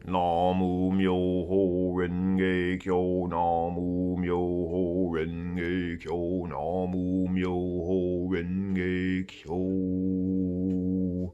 Namu Myoho Renge Kyo, Namu Myoho Renge Kyo, Namu Myoho Renge Kyo.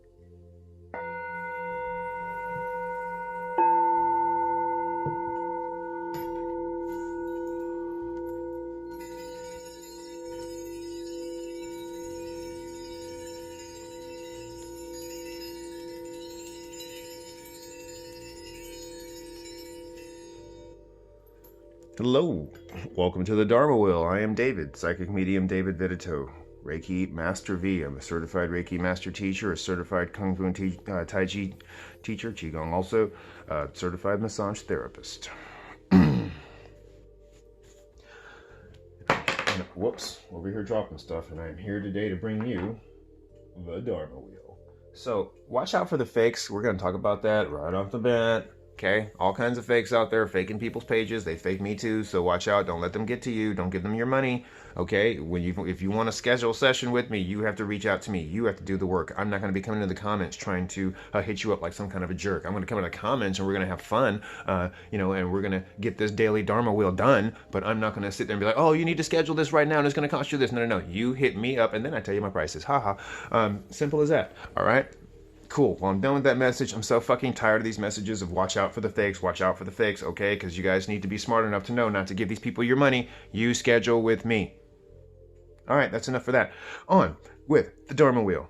Hello, welcome to the Dharma Wheel. I am David, Psychic Medium David Vidato, Reiki Master V. I'm a certified Reiki Master Teacher, a certified Kung Fu and Tai Chi teacher, Qigong also, certified massage therapist. Whoops, over here dropping stuff, and I'm here today to bring you the Dharma Wheel. So, watch out for the fakes. We're going to talk about that right off the bat. Okay, all kinds of fakes out there, faking people's pages. They fake me too, so watch out. Don't let them get to you. Don't give them your money. Okay, if you want to schedule a session with me, you have to reach out to me. You have to do the work. I'm not going to be coming into the comments trying to hit you up like some kind of a jerk. I'm going to come in the comments and we're going to have fun, and we're going to get this daily Dharma Wheel done. But I'm not going to sit there and be like, oh, you need to schedule this right now and it's going to cost you this. No. You hit me up and then I tell you my prices. Simple as that. All right. Cool. Well, I'm done with that message. I'm so fucking tired of these messages of watch out for the fakes, okay? Because you guys need to be smart enough to know not to give these people your money. You schedule with me. All right, that's enough for that. On with the Dharma Wheel.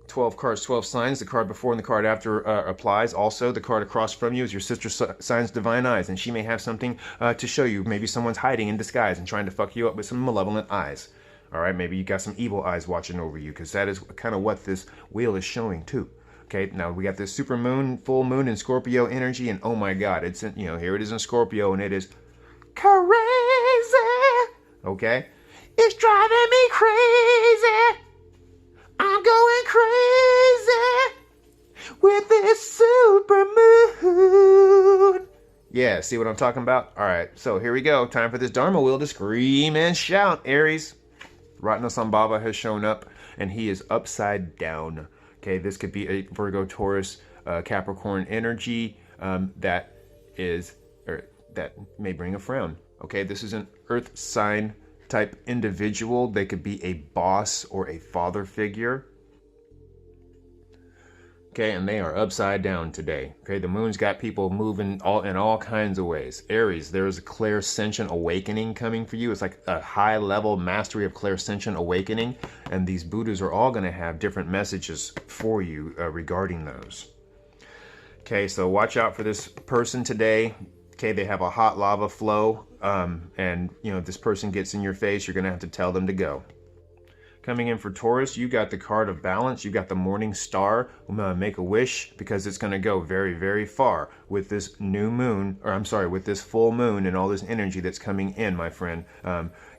12 cards, 12 signs. The card before and the card after applies. Also, the card across from you is your sister sign's divine eyes, and she may have something to show you. Maybe someone's hiding in disguise and trying to fuck you up with some malevolent eyes. All right, maybe you got some evil eyes watching over you, because that is kind of what this wheel is showing too. Okay, now we got this super moon, full moon in Scorpio energy, and oh my God, it's in, here it is in Scorpio, and it is crazy. Okay, it's driving me crazy. I'm going crazy with this super moon. Yeah, see what I'm talking about? All right, so here we go. Time for this Dharma Wheel to scream and shout. Aries, Ratnasambhava has shown up, and he is upside down. Okay, this could be a Virgo, Taurus, Capricorn energy that may bring a frown. Okay, this is an earth sign type individual. They could be a boss or a father figure. Okay, and they are upside down today. Okay, the moon's got people moving in all kinds of ways. Aries, there is a clairsentient awakening coming for you. It's like a high level mastery of clairsentient awakening, and these Buddhas are all going to have different messages for you regarding those. Okay, so watch out for this person today. Okay, they have a hot lava flow, and this person gets in your face, you're going to have to tell them to go. Coming in for Taurus, you got the card of balance. You got the morning star. Make a wish, because it's going to go very, very far with this new moon, with this full moon and all this energy that's coming in, my friend.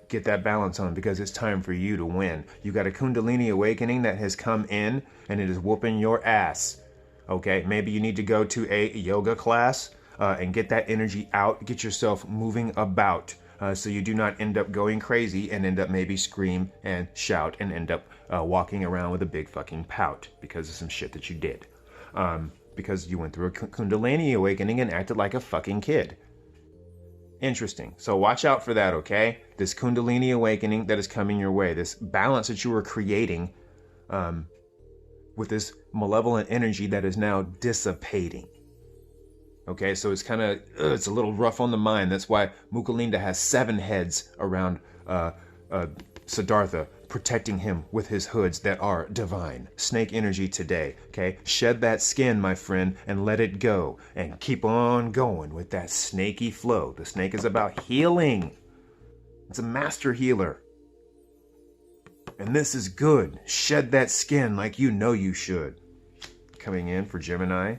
Get that balance on, because it's time for you to win. You got a Kundalini awakening that has come in, and it is whooping your ass. Okay, maybe you need to go to a yoga class and get that energy out. Get yourself moving about. So you do not end up going crazy and end up maybe scream and shout and end up walking around with a big fucking pout because of some shit that you did. Because you went through a Kundalini awakening and acted like a fucking kid. Interesting. So watch out for that, okay? This Kundalini awakening that is coming your way. This balance that you were creating with this malevolent energy that is now dissipating. Okay, so it's kind of, it's a little rough on the mind. That's why Mukalinda has 7 heads around Siddhartha, protecting him with his hoods that are divine. Snake energy today, okay? Shed that skin, my friend, and let it go. And keep on going with that snaky flow. The snake is about healing. It's a master healer. And this is good. Shed that skin like you know you should. Coming in for Gemini.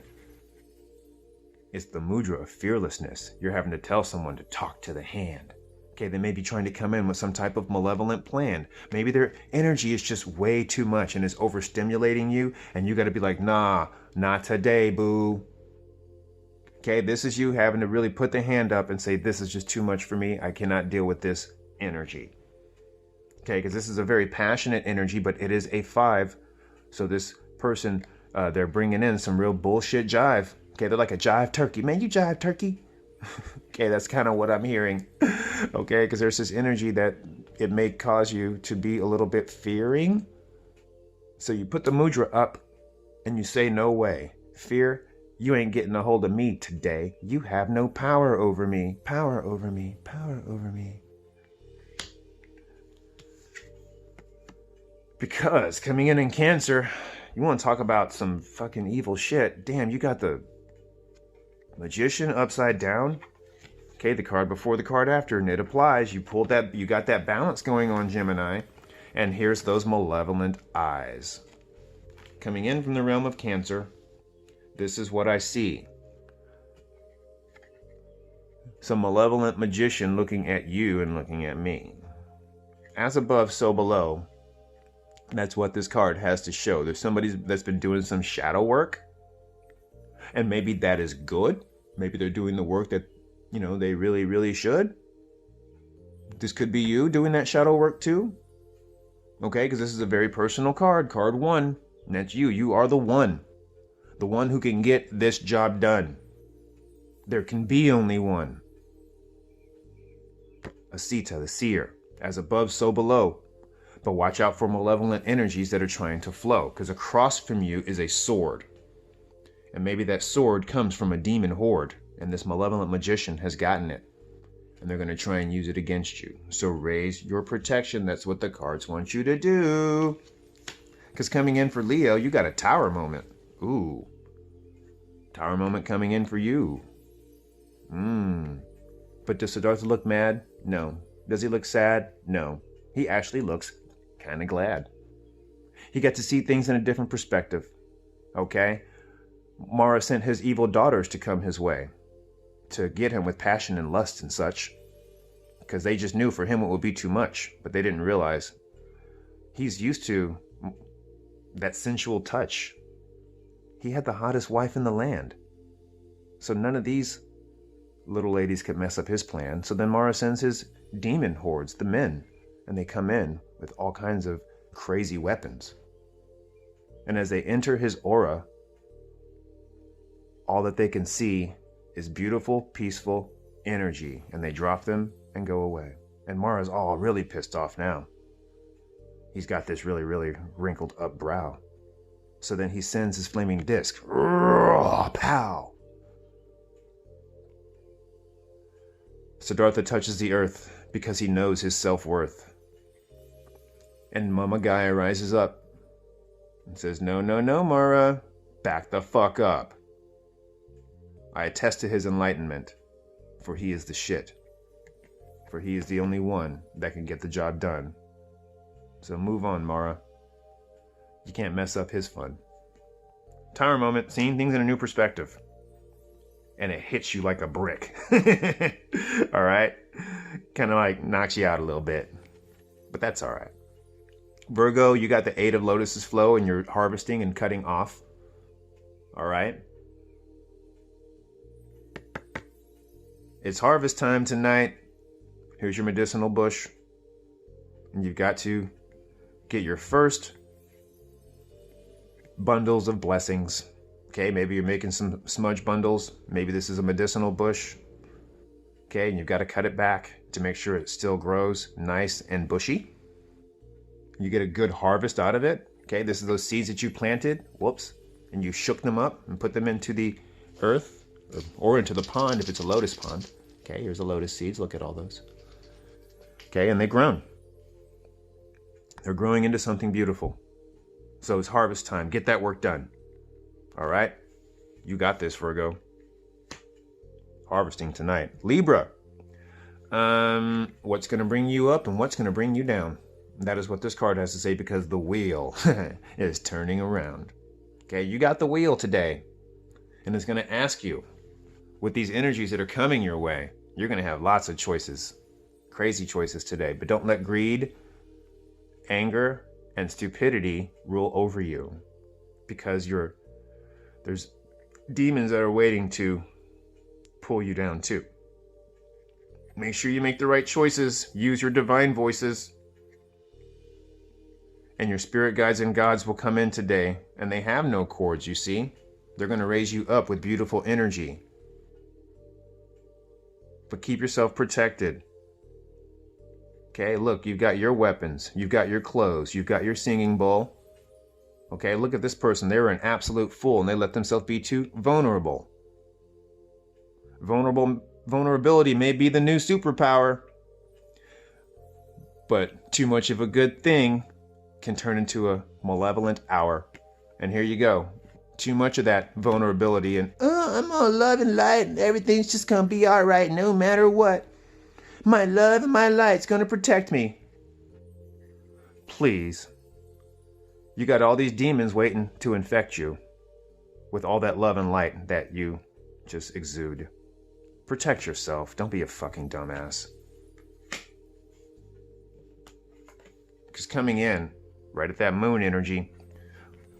It's the mudra of fearlessness. You're having to tell someone to talk to the hand. Okay, they may be trying to come in with some type of malevolent plan. Maybe their energy is just way too much and is overstimulating you, and you got to be like, nah, not today, boo. Okay, this is you having to really put the hand up and say, this is just too much for me. I cannot deal with this energy. Okay, because this is a very passionate energy, but it is a 5. So this person, they're bringing in some real bullshit jive. Okay, they're like a jive turkey. Man, you jive turkey. Okay, that's kind of what I'm hearing. Okay, because there's this energy that it may cause you to be a little bit fearing. So you put the mudra up and you say, no way. Fear, you ain't getting a hold of me today. You have no power over me. Power over me. Power over me. Because coming in Cancer, you want to talk about some fucking evil shit. Damn, you got the Magician upside down. Okay, the card before, the card after, and it applies. You pulled that, you got that balance going on, Gemini. And here's those malevolent eyes. Coming in from the realm of Cancer, this is what I see. Some malevolent magician looking at you and looking at me. As above, so below. That's what this card has to show. There's somebody that's been doing some shadow work. And maybe that is good. Maybe they're doing the work that, you know, they really, really should. This could be you doing that shadow work too. Okay, because this is a very personal card. Card 1. And that's you. You are the one. The one who can get this job done. There can be only one. Asita, the seer. As above, so below. But watch out for malevolent energies that are trying to flow. Because across from you is a sword. And maybe that sword comes from a demon horde. And this malevolent magician has gotten it. And they're going to try and use it against you. So raise your protection. That's what the cards want you to do. Because coming in for Leo, you got a tower moment. Ooh. Tower moment coming in for you. But does Siddhartha look mad? No. Does he look sad? No. He actually looks kind of glad. He got to see things in a different perspective. Okay? Mara sent his evil daughters to come his way. To get him with passion and lust and such. Because they just knew for him it would be too much. But they didn't realize. He's used to that sensual touch. He had the hottest wife in the land. So none of these little ladies could mess up his plan. So then Mara sends his demon hordes, the men. And they come in with all kinds of crazy weapons. And as they enter his aura, all that they can see is beautiful, peaceful energy. And they drop them and go away. And Mara's all really pissed off now. He's got this really, really wrinkled up brow. So then he sends his flaming disc. Pow! Siddhartha touches the earth because he knows his self-worth. And Mama Gaia rises up and says, no, no, no, Mara. Back the fuck up. I attest to his enlightenment, for he is the shit. For he is the only one that can get the job done. So move on, Mara. You can't mess up his fun. Tower moment, seeing things in a new perspective. And it hits you like a brick. Alright? Kind of like knocks you out a little bit. But that's alright. Virgo, you got the 8 of Lotus's flow and you're harvesting and cutting off. Alright? It's harvest time tonight. Here's your medicinal bush. And you've got to get your first bundles of blessings. Okay, maybe you're making some smudge bundles. Maybe this is a medicinal bush. Okay, and you've got to cut it back to make sure it still grows nice and bushy. You get a good harvest out of it. Okay, this is those seeds that you planted. Whoops. And you shook them up and put them into the earth or into the pond if it's a lotus pond. Okay, here's the lotus seeds. Look at all those. Okay, and they've grown. They're growing into something beautiful. So it's harvest time. Get that work done. All right? You got this, Virgo. Harvesting tonight. Libra. What's going to bring you up and what's going to bring you down? That is what this card has to say because the wheel is turning around. Okay, you got the wheel today. And it's going to ask you, with these energies that are coming your way, you're going to have lots of choices. Crazy choices today. But don't let greed, anger, and stupidity rule over you. Because there's demons that are waiting to pull you down too. Make sure you make the right choices. Use your divine voices. And your spirit guides and gods will come in today. And they have no cords, you see. They're going to raise you up with beautiful energy. But keep yourself protected. Okay, look, you've got your weapons. You've got your clothes. You've got your singing bowl. Okay, look at this person. They were an absolute fool and they let themselves be too vulnerable. Vulnerability may be the new superpower, but too much of a good thing can turn into a malevolent hour. And here you go. Too much of that vulnerability and, oh, I'm all love and light and everything's just gonna be all right no matter what. My love and my light's gonna protect me. Please. You got all these demons waiting to infect you with all that love and light that you just exude. Protect yourself. Don't be a fucking dumbass. Because coming in, right at that moon energy,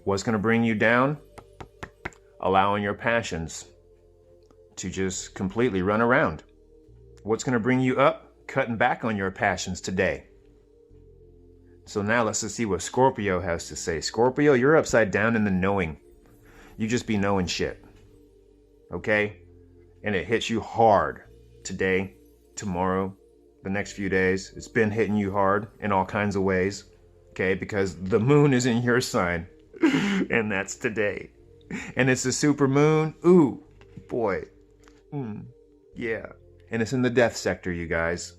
what's going to bring you down? Allowing your passions to just completely run around. What's going to bring you up? Cutting back on your passions today. So now let's just see what Scorpio has to say. Scorpio, you're upside down in the knowing. You just be knowing shit. Okay? And it hits you hard today, tomorrow, the next few days. It's been hitting you hard in all kinds of ways. Okay? Because the moon is in your sign. And that's today. And it's a super moon. Ooh, boy. Yeah. And it's in the death sector, you guys.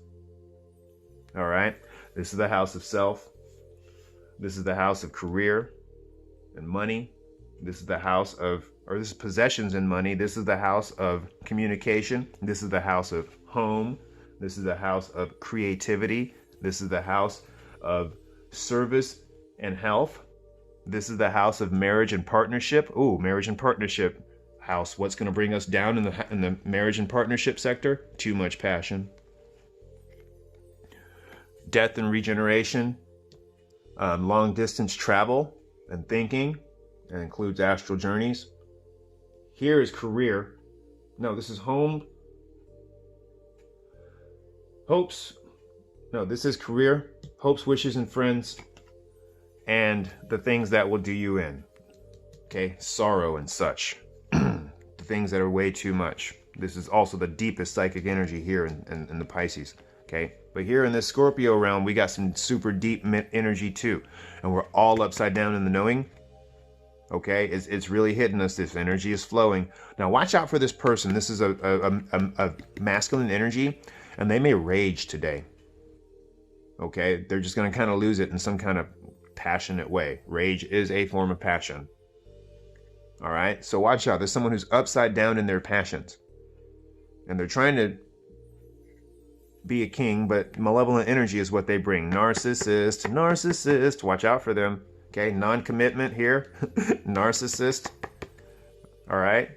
All right? This is the house of self. This is the house of career and money. This is the house of, or this is possessions and money. This is the house of communication. This is the house of home. This is the house of creativity. This is the house of service and health. This is the house of marriage and partnership. Ooh, marriage and partnership house. What's going to bring us down in the marriage and partnership sector? Too much passion. Death and regeneration. Long distance travel and thinking. That includes astral journeys. Here is career. No, this is home. Hopes. No, this is career. Hopes, wishes, and friends. And the things that will do you in. Okay? Sorrow and such. The things that are way too much. This is also the deepest psychic energy here in the Pisces. Okay? But here in this Scorpio realm, we got some super deep energy too. And we're all upside down in the knowing. Okay? It's really hitting us. This energy is flowing. Now watch out for this person. This is a masculine energy. And they may rage today. Okay? They're just going to kind of lose it in some kind of passionate way. Rage is a form of passion. All right? So watch out. There's someone who's upside down in their passions. And they're trying to be a king, but malevolent energy is what they bring. Narcissist. Watch out for them. Okay? Non-commitment here. Narcissist. All right?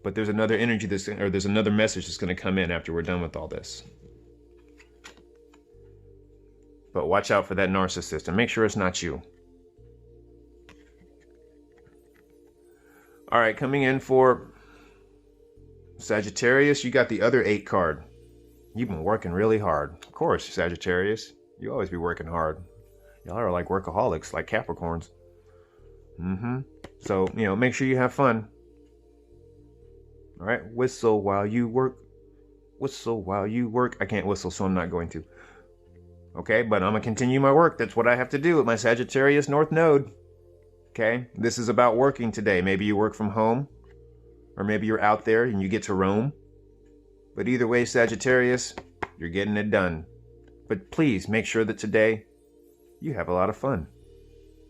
But there's another energy there's another message that's going to come in after we're done with all this. But watch out for that narcissist and make sure it's not you. All right, coming in for Sagittarius, you got the other 8 card. You've been working really hard. Of course, Sagittarius. You always be working hard. Y'all are like workaholics, like Capricorns. So, make sure you have fun. All right, whistle while you work. Whistle while you work. I can't whistle, so I'm not going to. Okay, but I'm going to continue my work. That's what I have to do with my Sagittarius North Node. Okay, this is about working today. Maybe you work from home, or maybe you're out there and you get to roam. But either way, Sagittarius, you're getting it done. But please make sure that today you have a lot of fun.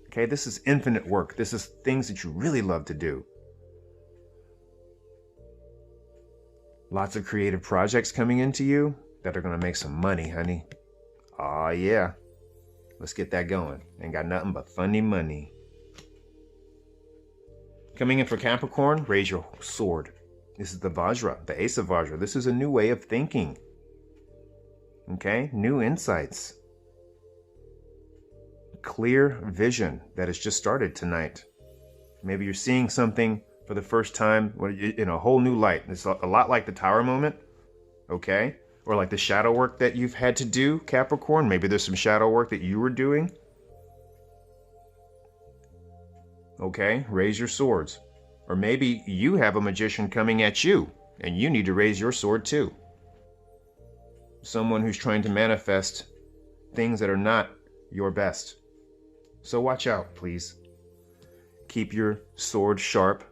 Okay, this is infinite work. This is things that you really love to do. Lots of creative projects coming into you that are going to make some money, honey. Aw, yeah. Let's get that going. Ain't got nothing but funny money. Coming in for Capricorn, raise your sword. This is the Vajra, the Ace of Vajra. This is a new way of thinking. Okay? New insights. Clear vision that has just started tonight. Maybe you're seeing something for the first time in a whole new light. It's a lot like the Tower moment. Okay? Or like the shadow work that you've had to do, Capricorn. Maybe there's some shadow work that you were doing. Okay? Raise your swords. Or maybe you have a magician coming at you and you need to raise your sword too. Someone who's trying to manifest things that are not your best. So watch out, please. Keep your sword sharp.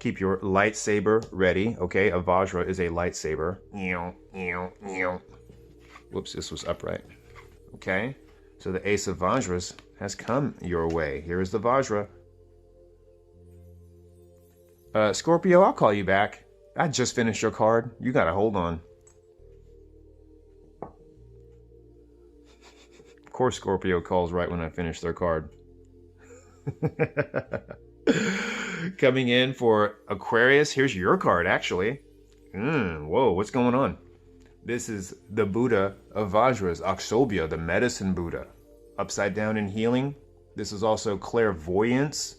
Keep your lightsaber ready. Okay, a Vajra is a lightsaber. Whoops, this was upright. Okay, so the Ace of Vajras has come your way. Here is the Vajra. Scorpio, I'll call you back. I just finished your card. You gotta hold on. Of course, Scorpio calls right when I finish their card. Coming in for Aquarius. Here's your card, actually. Whoa, what's going on? This is the Buddha of Vajras, Akshobhya, the medicine Buddha. Upside down in healing. This is also clairvoyance.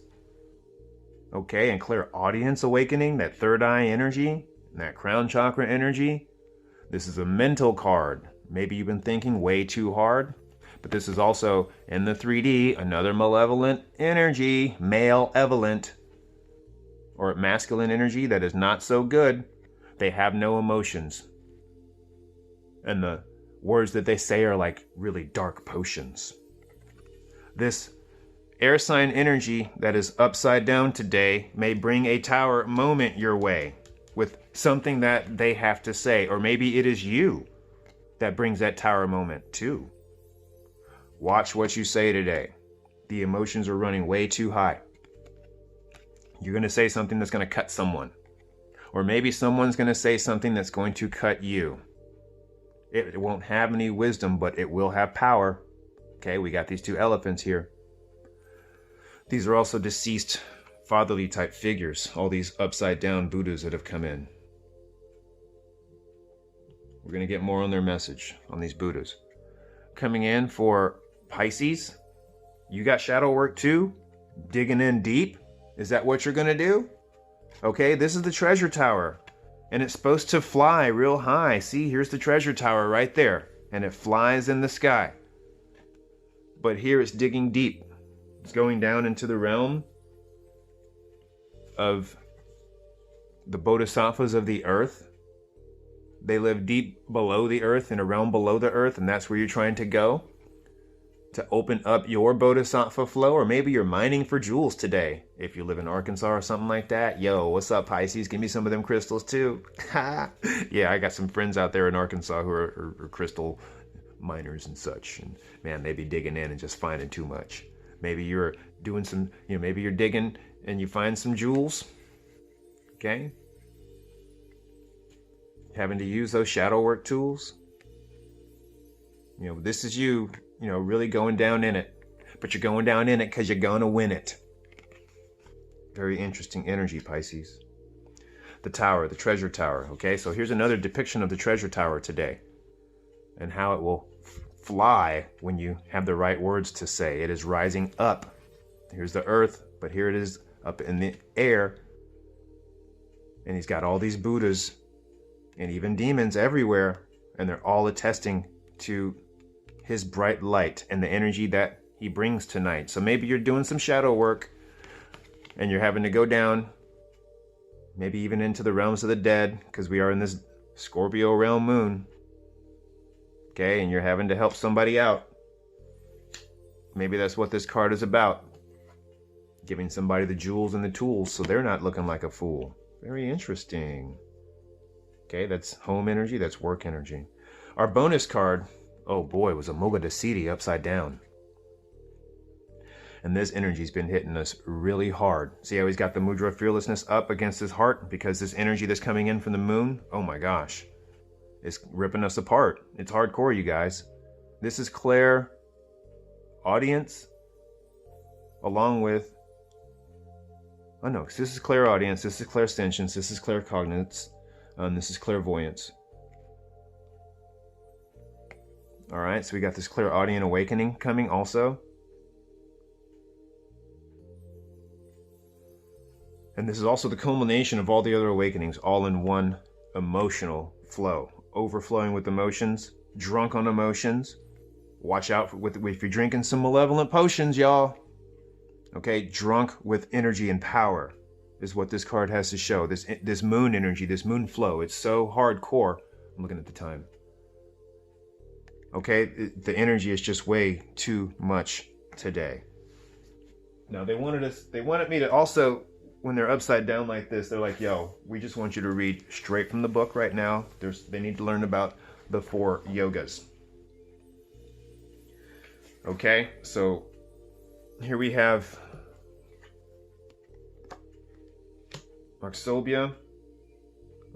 Okay, and clairaudience awakening, that third eye energy, and that crown chakra energy. This is a mental card. Maybe you've been thinking way too hard, but this is also in the 3D, another malevolent energy, malevolent, or masculine energy that is not so good. They have no emotions. And the words that they say are like really dark potions. This air sign energy that is upside down today may bring a tower moment your way with something that they have to say. Or maybe it is you that brings that tower moment too. Watch what you say today. The emotions are running way too high. You're going to say something that's going to cut someone. Or maybe someone's going to say something that's going to cut you. It won't have any wisdom, but it will have power. Okay, we got these two elephants here. These are also deceased fatherly type figures, all these upside down Buddhas that have come in. We're going to get more on their message on these Buddhas. Coming in for Pisces, you got shadow work too? Digging in deep? Is that what you're going to do? Okay, this is the treasure tower. And it's supposed to fly real high. See, here's the treasure tower right there. And it flies in the sky. But here it's digging deep. It's going down into the realm of the bodhisattvas of the earth. They live deep below the earth, in a realm below the earth, and that's where you're trying to go to open up your bodhisattva flow. Or maybe you're mining for jewels today. If you live in Arkansas or something like that. Yo, what's up, Pisces? Give me some of them crystals too. Yeah, I got some friends out there in Arkansas who are crystal miners and such. And man, they be digging in and just finding too much. Maybe you're doing some, maybe you're digging and you find some jewels. Okay? Having to use those shadow work tools. This is you, really going down in it. But you're going down in it because you're going to win it. Very interesting energy, Pisces. The tower, the treasure tower. Okay, so here's another depiction of the treasure tower today. And how it will fly when you have the right words to say. It is rising up. Here's the earth, but here it is up in the air. And he's got all these Buddhas and even demons everywhere. And they're all attesting to his bright light and the energy that he brings tonight. So maybe you're doing some shadow work and you're having to go down, maybe even into the realms of the dead, because we are in this Scorpio realm moon. Okay, and you're having to help somebody out. Maybe that's what this card is about. Giving somebody the jewels and the tools so they're not looking like a fool. Very interesting. Okay, that's home energy, that's work energy. Our bonus card, oh boy, was a Mogadasiti upside down. And this energy's been hitting us really hard. See how he's got the Mudra Fearlessness up against his heart? Because this energy that's coming in from the moon, oh my gosh, it's ripping us apart. It's hardcore, you guys. This is Claire Audience, along with, oh no, this is Claire Audience, this is Clairsentience, this is Claircognizance, this is Clairvoyance. All right, so we got this Clairaudient Awakening coming also. And this is also the culmination of all the other awakenings, all in one emotional flow. Overflowing with emotions, drunk on emotions. Watch out if you're drinking some malevolent potions, y'all. Okay, drunk with energy and power. is what this card has to show. This moon energy, this moon flow. It's so hardcore. I'm looking at the time. Okay, the energy is just way too much today. Now they wanted me to also, when they're upside down like this, they're like, yo, we just want you to read straight from the book right now. They need to learn about the 4 yogas. Okay, so here we have Aksobhya,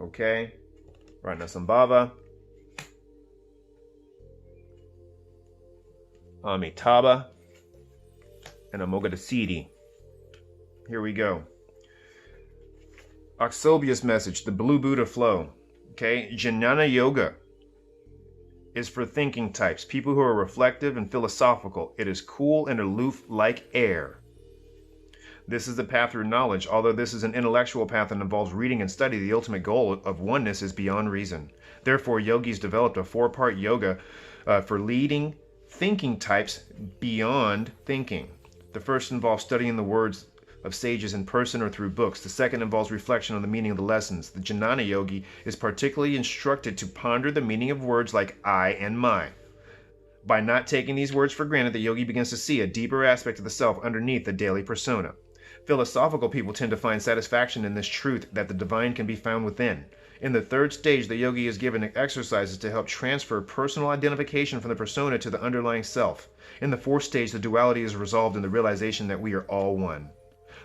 okay, Ratnasambhava, Amitabha, and Amoghadasiddhi. Here we go. Aksobhya's message, the Blue Buddha flow. Okay, Jnana Yoga is for thinking types, people who are reflective and philosophical. It is cool and aloof like air. This is the path through knowledge. Although this is an intellectual path that involves reading and study, the ultimate goal of oneness is beyond reason. Therefore, yogis developed a 4-part yoga for leading thinking types beyond thinking. The first involves studying the words of sages in person or through books. The second involves reflection on the meaning of the lessons. The Jnana yogi is particularly instructed to ponder the meaning of words like I and my. By not taking these words for granted, the yogi begins to see a deeper aspect of the self underneath the daily persona. Philosophical people tend to find satisfaction in this truth that the divine can be found within. In the third stage, the yogi is given exercises to help transfer personal identification from the persona to the underlying self. In the fourth stage, the duality is resolved in the realization that we are all one.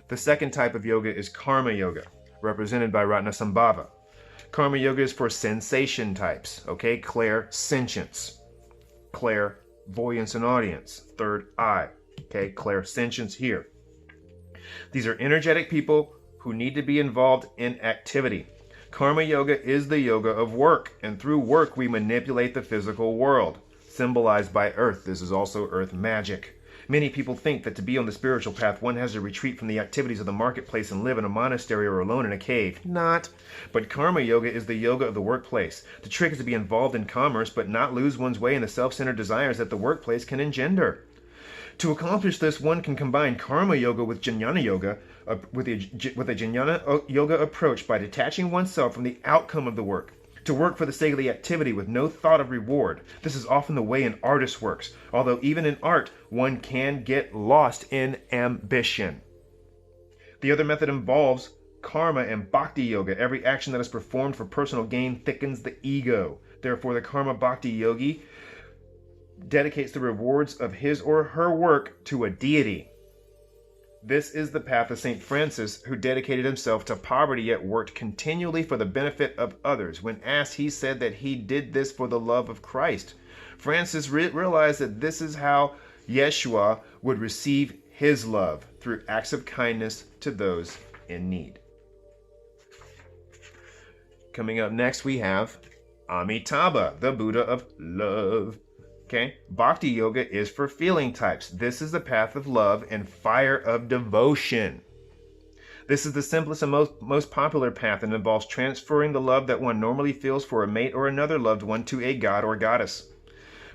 The second type of yoga is Karma Yoga, represented by Ratnasambhava. Karma Yoga is for sensation types, okay? Clairsentience, clairvoyance and audience, third eye, okay? Clairsentience here. These are energetic people who need to be involved in activity. Karma Yoga is the yoga of work, and through work we manipulate the physical world, symbolized by earth. This is also earth magic. Many people think that to be on the spiritual path, one has to retreat from the activities of the marketplace and live in a monastery or alone in a cave. Not. But Karma Yoga is the yoga of the workplace. The trick is to be involved in commerce, but not lose one's way in the self-centered desires that the workplace can engender. To accomplish this, one can combine Karma Yoga with Jnana Yoga, with a Jnana Yoga approach by detaching oneself from the outcome of the work. To work for the sake of the activity with no thought of reward. This is often the way an artist works, although even in art, one can get lost in ambition. The other method involves Karma and Bhakti Yoga. Every action that is performed for personal gain thickens the ego. Therefore, the Karma Bhakti Yogi dedicates the rewards of his or her work to a deity. This is the path of St. Francis, who dedicated himself to poverty yet worked continually for the benefit of others. When asked, he said that he did this for the love of Christ. Francis realized that this is how Yeshua would receive his love, through acts of kindness to those in need. Coming up next, we have Amitabha, the Buddha of love. Okay, Bhakti Yoga is for feeling types. This is the path of love and fire of devotion. This is the simplest and most popular path and involves transferring the love that one normally feels for a mate or another loved one to a god or goddess.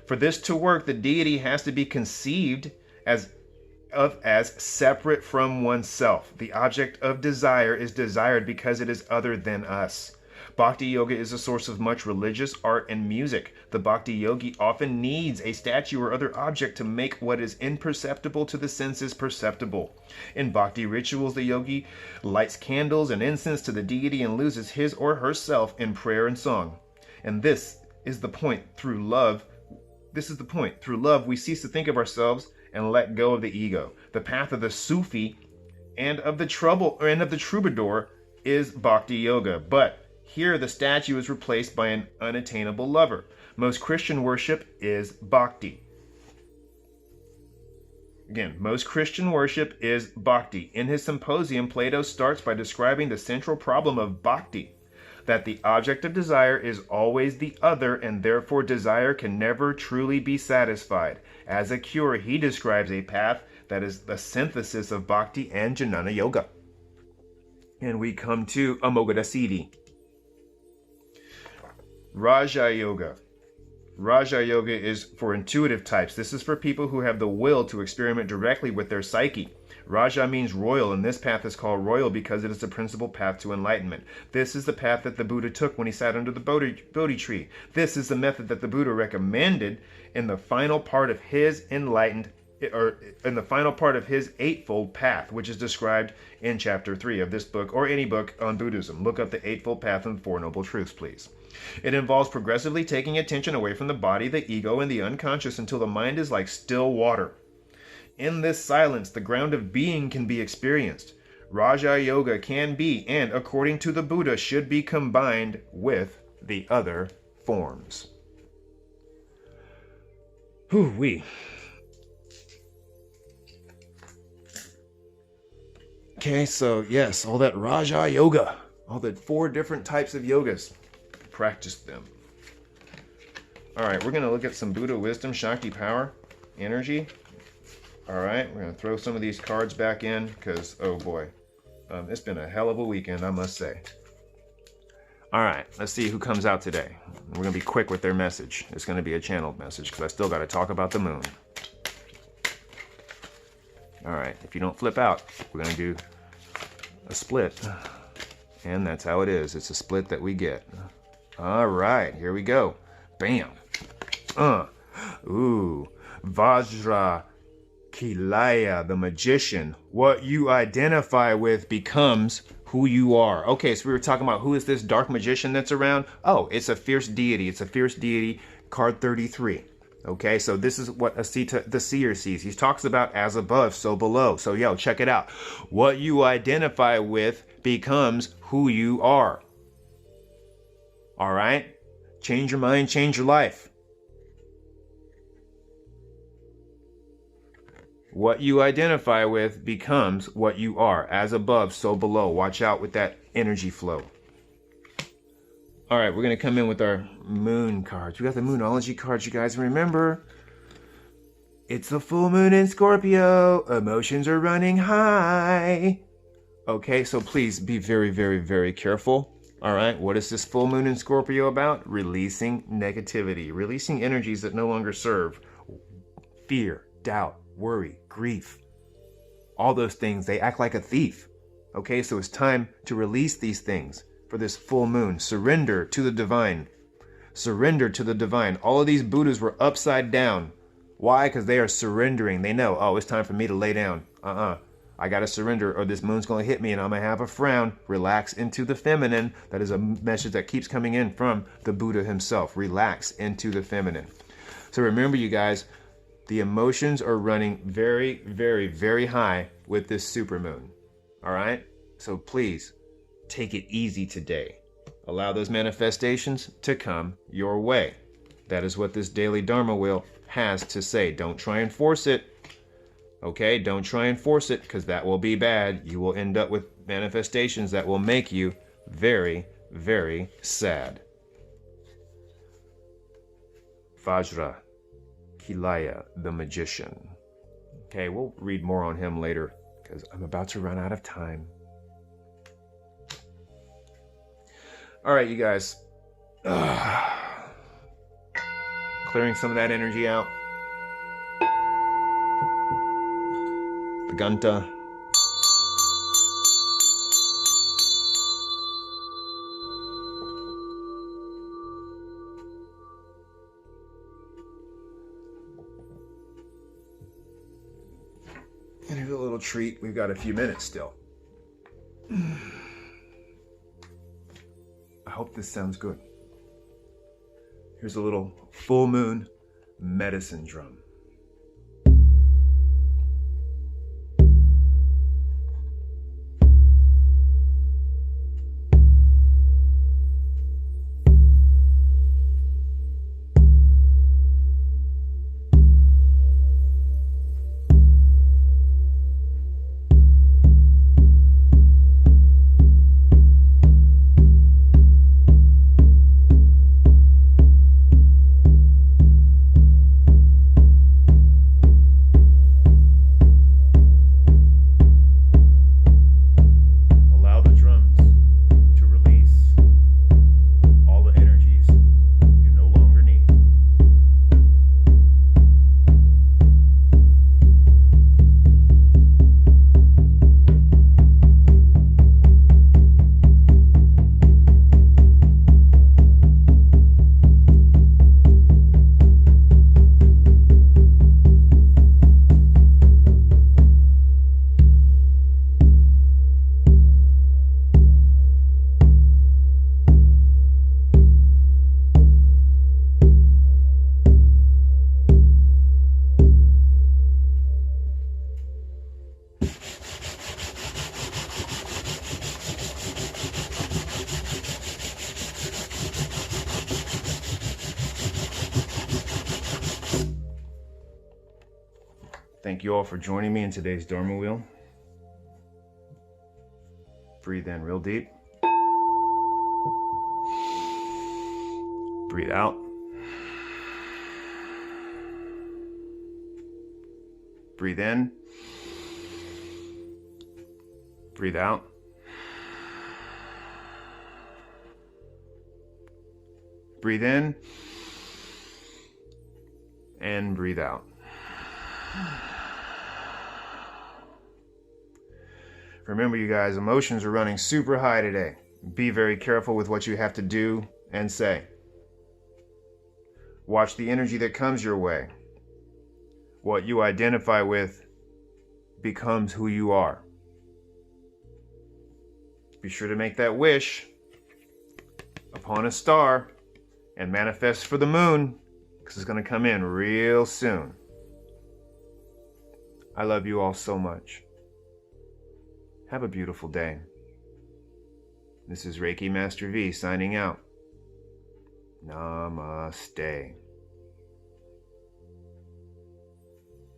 For this to work, the deity has to be conceived as separate from oneself. The object of desire is desired because it is other than us. Bhakti Yoga is a source of much religious art and music. The Bhakti Yogi often needs a statue or other object to make what is imperceptible to the senses perceptible. In Bhakti rituals, the yogi lights candles and incense to the deity and loses his or herself in prayer and song. And this is the point. Through love, we cease to think of ourselves and let go of the ego. The path of the Sufi and of the troubadour is Bhakti Yoga, but here the statue is replaced by an unattainable lover. Most Christian worship is bhakti. Again, most Christian worship is bhakti. In his symposium, Plato starts by describing the central problem of bhakti, that the object of desire is always the other, and therefore desire can never truly be satisfied. As a cure, he describes a path that is the synthesis of bhakti and jnana yoga. And we come to Amoghadasiddhi. Raja Yoga. Raja Yoga is for intuitive types. This is for people who have the will to experiment directly with their psyche. Raja means royal, and this path is called royal because it is the principal path to enlightenment. This is the path that the Buddha took when he sat under the Bodhi tree. This is the method that the Buddha recommended in the final part of his Eightfold Path, which is described in Chapter 3 of this book, or any book on Buddhism. Look up the Eightfold Path and Four Noble Truths, please. It involves progressively taking attention away from the body, the ego, and the unconscious until the mind is like still water. In this silence, the ground of being can be experienced. Raja Yoga can be, and according to the Buddha, should be combined with the other forms. Whew-wee. Okay, so yes, all that Raja Yoga, all the 4 different types of yogas. Practice them. All right, we're going to look at some Buddha wisdom, Shakti power, energy. All right, we're going to throw some of these cards back in because, oh boy, it's been a hell of a weekend, I must say. All right, let's see who comes out today. We're going to be quick with their message. It's going to be a channeled message because I still got to talk about the moon. All right, if you don't flip out, we're going to do a split. And that's how it is. It's a split that we get. All right, here we go. Bam. Ooh. Vajra Kilaya, the magician. What you identify with becomes who you are. Okay, so we were talking about who is this dark magician that's around? Oh, it's a fierce deity. It's a fierce deity, card 33. Okay, so this is what Asita, the seer, sees. He talks about as above, so below. So, yo, check it out. What you identify with becomes who you are. All right? Change your mind, change your life. What you identify with becomes what you are. As above, so below. Watch out with that energy flow. All right, we're going to come in with our moon cards. We got the Moonology cards, you guys. Remember, it's a full moon in Scorpio. Emotions are running high. Okay, so please be very, very, very careful. All right, what is this full moon in Scorpio about? Releasing negativity, releasing energies that no longer serve. Fear, doubt, worry, grief. All those things, they act like a thief. Okay, so it's time to release these things. For this full moon, surrender to the divine. Surrender to the divine. All of these Buddhas were upside down. Why? Because they are surrendering. They know, oh, it's time for me to lay down. I got to surrender or this moon's going to hit me and I'm going to have a frown. Relax into the feminine. That is a message that keeps coming in from the Buddha himself. Relax into the feminine. So remember, you guys, the emotions are running very, very, very high with this supermoon. All right? So please, take it easy today. Allow those manifestations to come your way. That is what this daily Dharma wheel has to say. Don't try and force it. Okay, don't try and force it because that will be bad. You will end up with manifestations that will make you very, very sad. Vajra Kilaya, the magician. Okay, we'll read more on him later because I'm about to run out of time. All right, you guys. Clearing some of that energy out. The Ganta. And here's a little treat. We've got a few minutes still. I hope this sounds good. Here's a little full moon medicine drum. Thank you all for joining me in today's Dharma Wheel. Breathe in real deep. Breathe out. Breathe in. Breathe out. Breathe in. And breathe out. Remember, you guys, emotions are running super high today. Be very careful with what you have to do and say. Watch the energy that comes your way. What you identify with becomes who you are. Be sure to make that wish upon a star and manifest for the moon, because it's going to come in real soon. I love you all so much. Have a beautiful day. This is Reiki Master V signing out. Namaste.